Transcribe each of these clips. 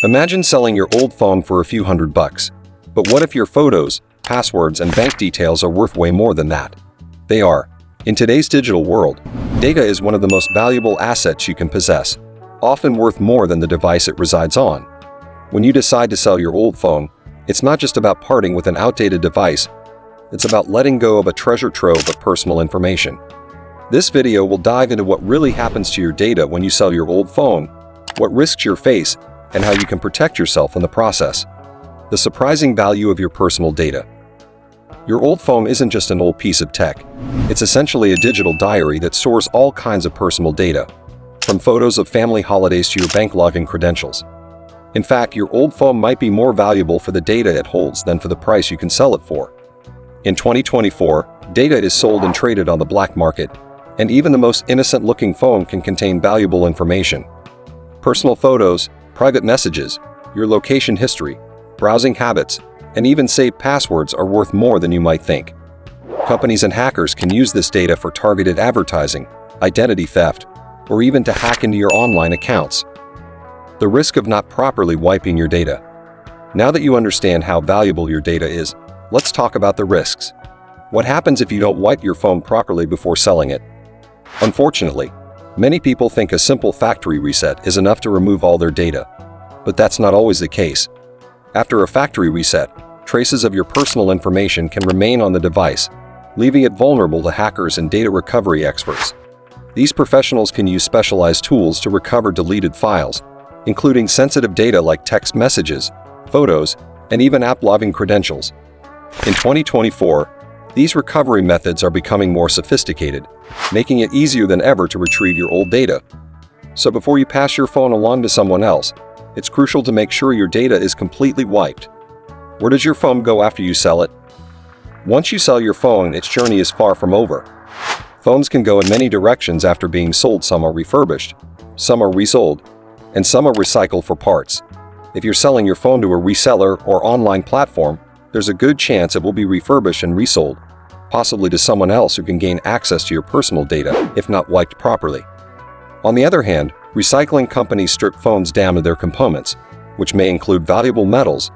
Imagine selling your old phone for a few $100. But what if your photos, passwords, and bank details are worth way more than that? They are. In today's digital world, data is one of the most valuable assets you can possess, often worth more than the device it resides on. When you decide to sell your old phone, it's not just about parting with an outdated device, it's about letting go of a treasure trove of personal information. This video will dive into what really happens to your data when you sell your old phone, what risks you face, and how you can protect yourself in the process. The surprising value of your personal data. Your old phone isn't just an old piece of tech. It's essentially a digital diary that stores all kinds of personal data, from photos of family holidays to your bank login credentials. In fact, your old phone might be more valuable for the data it holds than for the price you can sell it for. In 2024, data is sold and traded on the black market, and even the most innocent-looking phone can contain valuable information. Personal photos, private messages, your location history, browsing habits, and even saved passwords are worth more than you might think. Companies and hackers can use this data for targeted advertising, identity theft, or even to hack into your online accounts. The risk of not properly wiping your data. Now that you understand how valuable your data is, let's talk about the risks. What happens if you don't wipe your phone properly before selling it? Unfortunately, many people think a simple factory reset is enough to remove all their data. But that's not always the case. After a factory reset, traces of your personal information can remain on the device, leaving it vulnerable to hackers and data recovery experts. These professionals can use specialized tools to recover deleted files, including sensitive data like text messages, photos, and even app login credentials. In 2024, these recovery methods are becoming more sophisticated, making it easier than ever to retrieve your old data. So before you pass your phone along to someone else, it's crucial to make sure your data is completely wiped. Where does your phone go after you sell it? Once you sell your phone, its journey is far from over. Phones can go in many directions after being sold. Some are refurbished, some are resold, and some are recycled for parts. If you're selling your phone to a reseller or online platform, there's a good chance it will be refurbished and resold, possibly to someone else who can gain access to your personal data if not wiped properly. On the other hand, recycling companies strip phones down to their components, which may include valuable metals,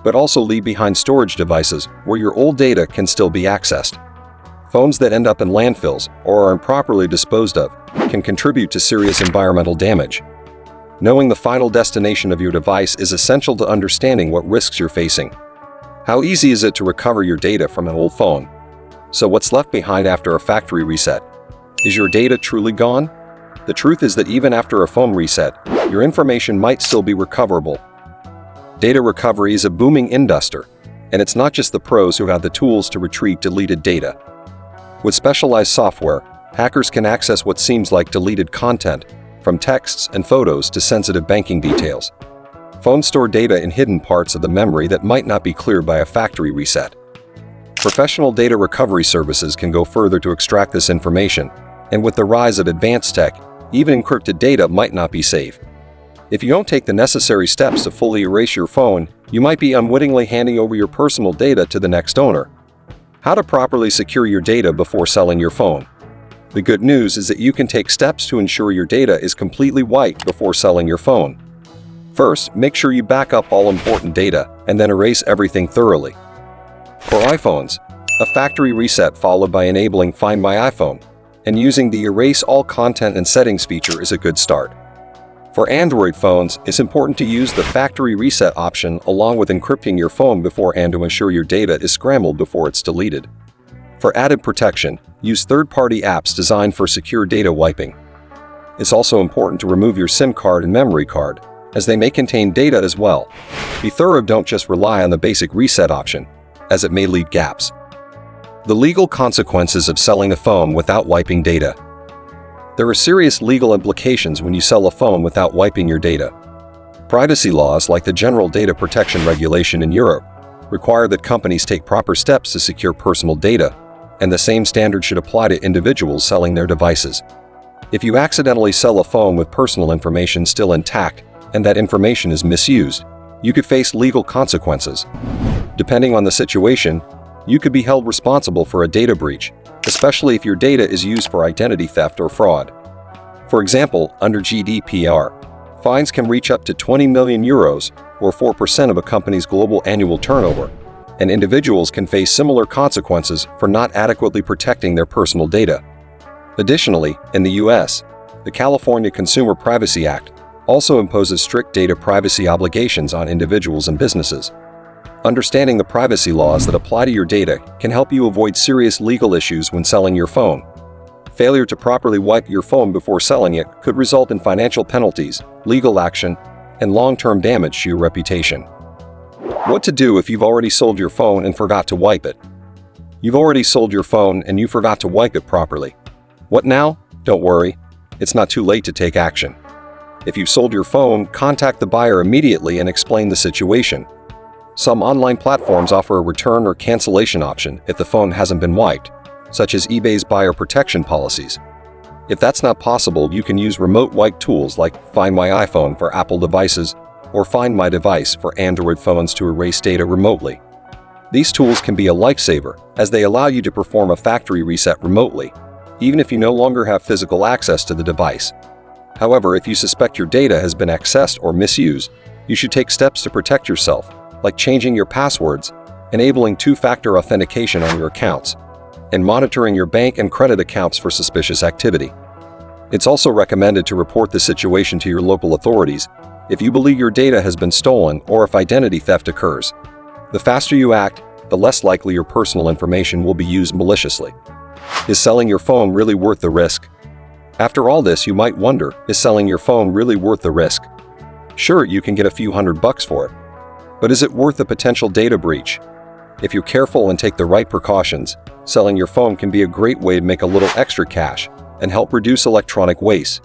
but also leave behind storage devices where your old data can still be accessed. Phones that end up in landfills or are improperly disposed of can contribute to serious environmental damage. Knowing the final destination of your device is essential to understanding what risks you're facing. How easy is it to recover your data from an old phone? So what's left behind after a factory reset? Is your data truly gone? The truth is that even after a phone reset, your information might still be recoverable. Data recovery is a booming industry, and it's not just the pros who have the tools to retrieve deleted data. With specialized software, hackers can access what seems like deleted content, from texts and photos to sensitive banking details. Phones store data in hidden parts of the memory that might not be cleared by a factory reset. Professional data recovery services can go further to extract this information, and with the rise of advanced tech, even encrypted data might not be safe. If you don't take the necessary steps to fully erase your phone, you might be unwittingly handing over your personal data to the next owner. How to properly secure your data before selling your phone. The good news is that you can take steps to ensure your data is completely wiped before selling your phone. First, make sure you back up all important data and then erase everything thoroughly. For iPhones, a factory reset followed by enabling Find My iPhone and using the Erase All Content and Settings feature is a good start. For Android phones, it's important to use the factory reset option along with encrypting your phone beforehand to ensure your data is scrambled before it's deleted. For added protection, use third-party apps designed for secure data wiping. It's also important to remove your SIM card and memory card, as they may contain data as well. Be thorough, don't just rely on the basic reset option, as it may leave gaps. The legal consequences of selling a phone without wiping data. There are serious legal implications when you sell a phone without wiping your data. Privacy laws like the General Data Protection Regulation in Europe require that companies take proper steps to secure personal data, and the same standard should apply to individuals selling their devices. If you accidentally sell a phone with personal information still intact, and that information is misused, you could face legal consequences. Depending on the situation, you could be held responsible for a data breach, especially if your data is used for identity theft or fraud. For example, under GDPR, Fines can reach up to 20 million euros, or 4% of a company's global annual turnover, and individuals can face similar consequences for not adequately protecting their personal data. Additionally, in the U.S., the California Consumer Privacy Act also imposes strict data privacy obligations on individuals and businesses. Understanding the privacy laws that apply to your data can help you avoid serious legal issues when selling your phone. Failure to properly wipe your phone before selling it could result in financial penalties, legal action, and long-term damage to your reputation. What to do if you've already sold your phone and forgot to wipe it? You've already sold your phone and you forgot to wipe it properly. What now? Don't worry, it's not too late to take action. If you've sold your phone, contact the buyer immediately and explain the situation. Some online platforms offer a return or cancellation option if the phone hasn't been wiped, such as eBay's buyer protection policies. If that's not possible, you can use remote wipe tools like Find My iPhone for Apple devices or Find My Device for Android phones to erase data remotely. These tools can be a lifesaver as they allow you to perform a factory reset remotely, even if you no longer have physical access to the device. However, if you suspect your data has been accessed or misused, you should take steps to protect yourself, like changing your passwords, enabling two-factor authentication on your accounts, and monitoring your bank and credit accounts for suspicious activity. It's also recommended to report the situation to your local authorities if you believe your data has been stolen or if identity theft occurs. The faster you act, the less likely your personal information will be used maliciously. Is selling your phone really worth the risk? After all this, you might wonder, is selling your phone really worth the risk? Sure, you can get a few $100 for it. But is it worth the potential data breach? If you're careful and take the right precautions, selling your phone can be a great way to make a little extra cash and help reduce electronic waste.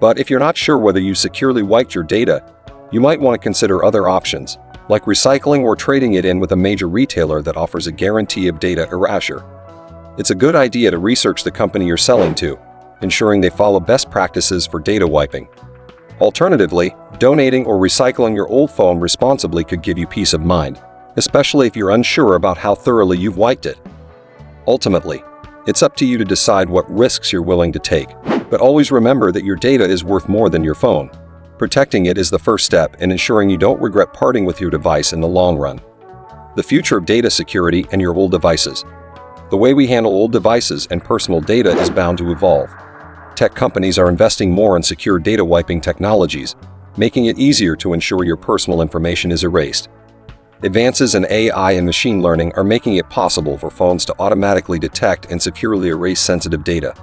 But if you're not sure whether you securely wiped your data, you might want to consider other options, like recycling or trading it in with a major retailer that offers a guarantee of data erasure. It's a good idea to research the company you're selling to, ensuring they follow best practices for data wiping. Alternatively, donating or recycling your old phone responsibly could give you peace of mind, especially if you're unsure about how thoroughly you've wiped it. Ultimately, it's up to you to decide what risks you're willing to take, but always remember that your data is worth more than your phone. Protecting it is the first step in ensuring you don't regret parting with your device in the long run. The future of data security and your old devices. The way we handle old devices and personal data is bound to evolve. Tech companies are investing more in secure data wiping technologies, making it easier to ensure your personal information is erased. Advances in AI and machine learning are making it possible for phones to automatically detect and securely erase sensitive data.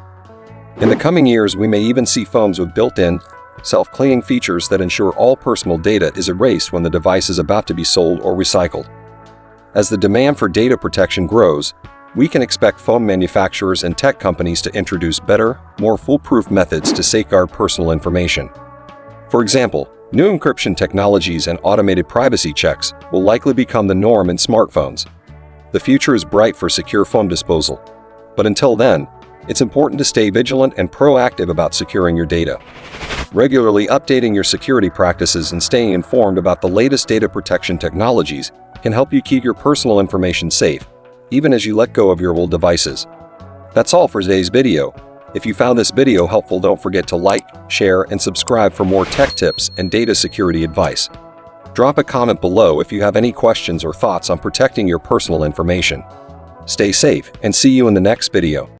In the coming years, we may even see phones with built-in, self-cleaning features that ensure all personal data is erased when the device is about to be sold or recycled. As the demand for data protection grows, we can expect phone manufacturers and tech companies to introduce better, more foolproof methods to safeguard personal information. For example, new encryption technologies and automated privacy checks will likely become the norm in smartphones. The future is bright for secure phone disposal. But until then, it's important to stay vigilant and proactive about securing your data. Regularly updating your security practices and staying informed about the latest data protection technologies can help you keep your personal information safe, even as you let go of your old devices. That's all for today's video. If you found this video helpful, don't forget to like, share, and subscribe for more tech tips and data security advice. Drop a comment below if you have any questions or thoughts on protecting your personal information. Stay safe and see you in the next video.